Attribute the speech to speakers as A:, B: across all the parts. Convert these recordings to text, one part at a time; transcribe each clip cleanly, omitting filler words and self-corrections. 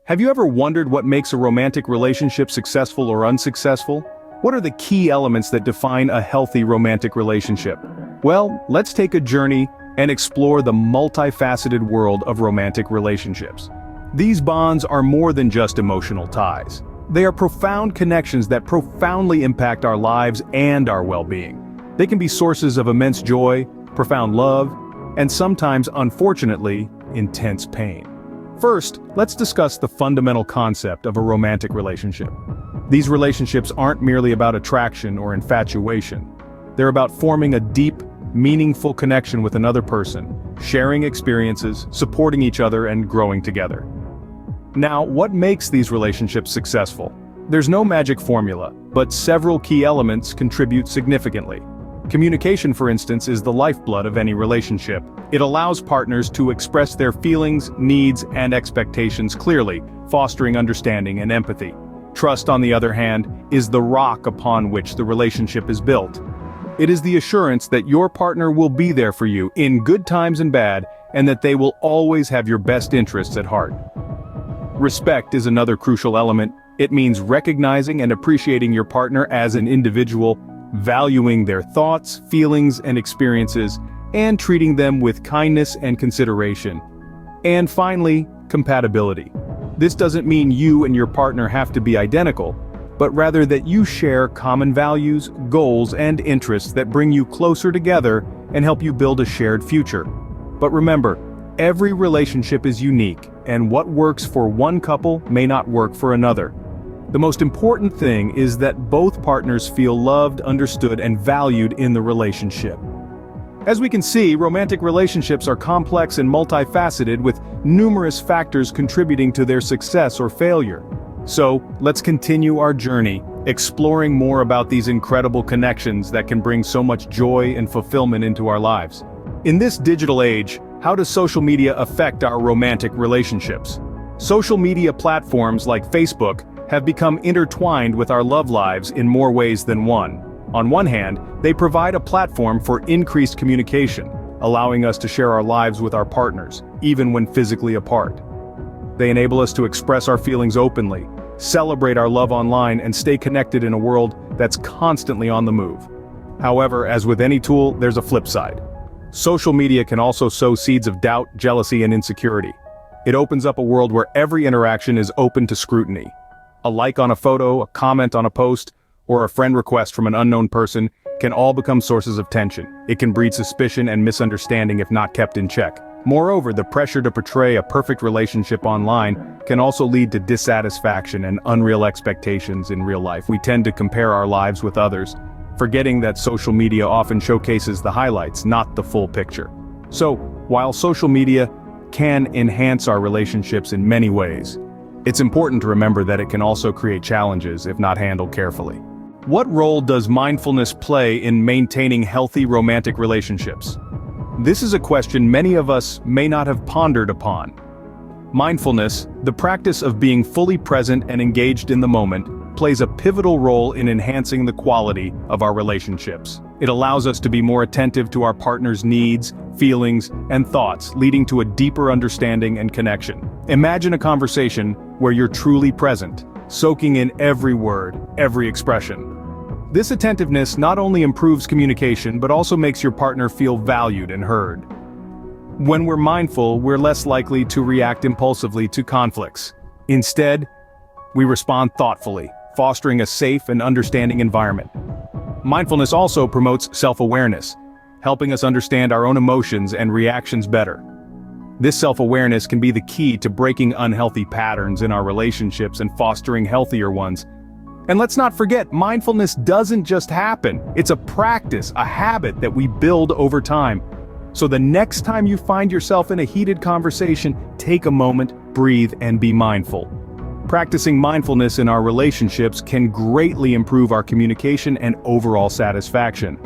A: Have you ever wondered what makes a romantic relationship successful or unsuccessful? What are the key elements that define a healthy romantic relationship? Well, let's take a journey and explore the multifaceted world of romantic relationships. These bonds are more than just emotional ties. They are profound connections that profoundly impact our lives and our well-being. They can be sources of immense joy, profound love, and sometimes, unfortunately, intense pain. First, let's discuss the fundamental concept of a romantic relationship. These relationships aren't merely about attraction or infatuation. They're about forming a deep, meaningful connection with another person, sharing experiences, supporting each other, and growing together. Now, what makes these relationships successful? There's no magic formula, but several key elements contribute significantly. Communication, for instance, is the lifeblood of any relationship. It allows partners to express their feelings, needs, and expectations clearly, fostering understanding and empathy. Trust, on the other hand, is the rock upon which the relationship is built. It is the assurance that your partner will be there for you in good times and bad, and that they will always have your best interests at heart. Respect is another crucial element. It means recognizing and appreciating your partner as an individual, valuing their thoughts, feelings, and experiences, and treating them with kindness and consideration. And finally, compatibility. This doesn't mean you and your partner have to be identical, but rather that you share common values, goals, and interests that bring you closer together and help you build a shared future. But remember, every relationship is unique, and what works for one couple may not work for another. The most important thing is that both partners feel loved, understood, and valued in the relationship. As we can see, romantic relationships are complex and multifaceted, with numerous factors contributing to their success or failure. So, let's continue our journey, exploring more about these incredible connections that can bring so much joy and fulfillment into our lives. In this digital age, how does social media affect our romantic relationships? Social media platforms like Facebook have become intertwined with our love lives in more ways than one. On one hand, they provide a platform for increased communication, allowing us to share our lives with our partners, even when physically apart. They enable us to express our feelings openly, celebrate our love online, and stay connected in a world that's constantly on the move. However, as with any tool, there's a flip side. Social media can also sow seeds of doubt, jealousy, and insecurity. It opens up a world where every interaction is open to scrutiny. A like on a photo, a comment on a post, or a friend request from an unknown person can all become sources of tension. It can breed suspicion and misunderstanding if not kept in check. Moreover, the pressure to portray a perfect relationship online can also lead to dissatisfaction and unreal expectations in real life. We tend to compare our lives with others, forgetting that social media often showcases the highlights, not the full picture. So, while social media can enhance our relationships in many ways, it's important to remember that it can also create challenges if not handled carefully. What role does mindfulness play in maintaining healthy romantic relationships? This is a question many of us may not have pondered upon. Mindfulness, the practice of being fully present and engaged in the moment, plays a pivotal role in enhancing the quality of our relationships. It allows us to be more attentive to our partner's needs, feelings, and thoughts, leading to a deeper understanding and connection. Imagine a conversation where you're truly present, soaking in every word, every expression. This attentiveness not only improves communication but also makes your partner feel valued and heard. When we're mindful, we're less likely to react impulsively to conflicts. Instead, we respond thoughtfully, fostering a safe and understanding environment. Mindfulness also promotes self-awareness, helping us understand our own emotions and reactions better. This self-awareness can be the key to breaking unhealthy patterns in our relationships and fostering healthier ones. And let's not forget, mindfulness doesn't just happen. It's a practice, a habit that we build over time. So the next time you find yourself in a heated conversation, take a moment, breathe, and be mindful. Practicing mindfulness in our relationships can greatly improve our communication and overall satisfaction.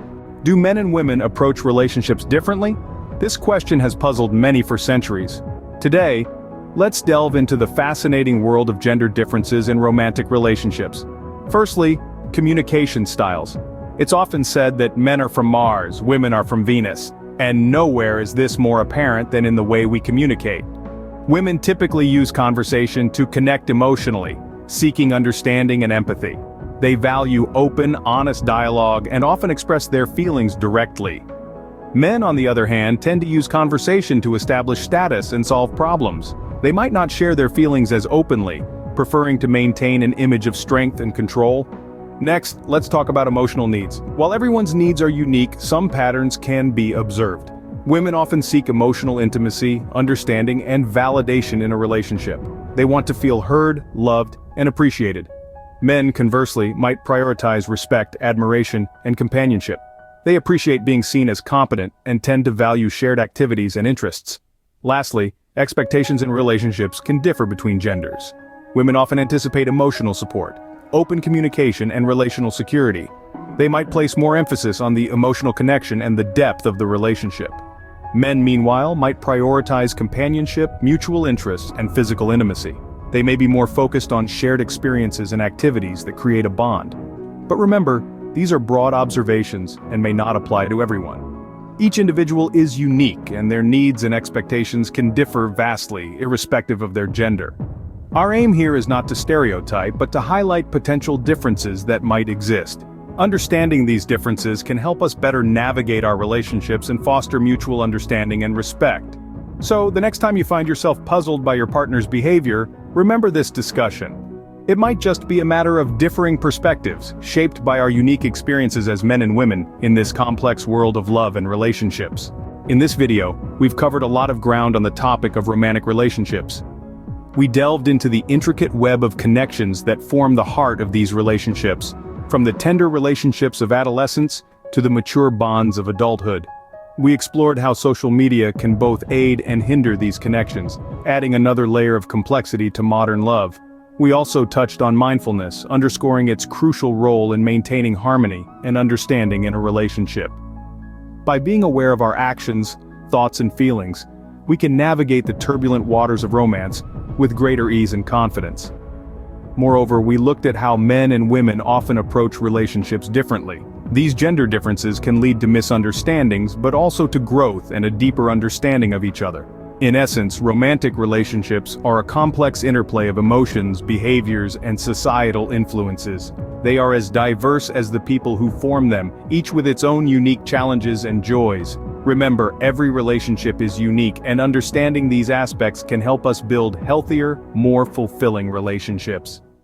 A: Do men and women approach relationships differently? This question has puzzled many for centuries. Today, let's delve into the fascinating world of gender differences in romantic relationships. Firstly, communication styles. It's often said that men are from Mars, women are from Venus, and nowhere is this more apparent than in the way we communicate. Women typically use conversation to connect emotionally, seeking understanding and empathy. They value open, honest dialogue and often express their feelings directly. Men, on the other hand, tend to use conversation to establish status and solve problems. They might not share their feelings as openly, preferring to maintain an image of strength and control. Next, let's talk about emotional needs. While everyone's needs are unique, some patterns can be observed. Women often seek emotional intimacy, understanding, and validation in a relationship. They want to feel heard, loved, and appreciated. Men, conversely, might prioritize respect, admiration, and companionship. They appreciate being seen as competent and tend to value shared activities and interests. Lastly, expectations in relationships can differ between genders. Women often anticipate emotional support, open communication, and relational security. They might place more emphasis on the emotional connection and the depth of the relationship. Men, meanwhile, might prioritize companionship, mutual interests, and physical intimacy. They may be more focused on shared experiences and activities that create a bond. But remember, these are broad observations and may not apply to everyone. Each individual is unique, and their needs and expectations can differ vastly, irrespective of their gender. Our aim here is not to stereotype, but to highlight potential differences that might exist. Understanding these differences can help us better navigate our relationships and foster mutual understanding and respect. So, the next time you find yourself puzzled by your partner's behavior, remember this discussion. It might just be a matter of differing perspectives, shaped by our unique experiences as men and women in this complex world of love and relationships. In this video, we've covered a lot of ground on the topic of romantic relationships. We delved into the intricate web of connections that form the heart of these relationships, from the tender relationships of adolescence to the mature bonds of adulthood. We explored how social media can both aid and hinder these connections, adding another layer of complexity to modern love. We also touched on mindfulness, underscoring its crucial role in maintaining harmony and understanding in a relationship. By being aware of our actions, thoughts, and feelings, we can navigate the turbulent waters of romance with greater ease and confidence. Moreover, we looked at how men and women often approach relationships differently. These gender differences can lead to misunderstandings, but also to growth and a deeper understanding of each other. In essence, romantic relationships are a complex interplay of emotions, behaviors, and societal influences. They are as diverse as the people who form them, each with its own unique challenges and joys. Remember, every relationship is unique, and understanding these aspects can help us build healthier, more fulfilling relationships.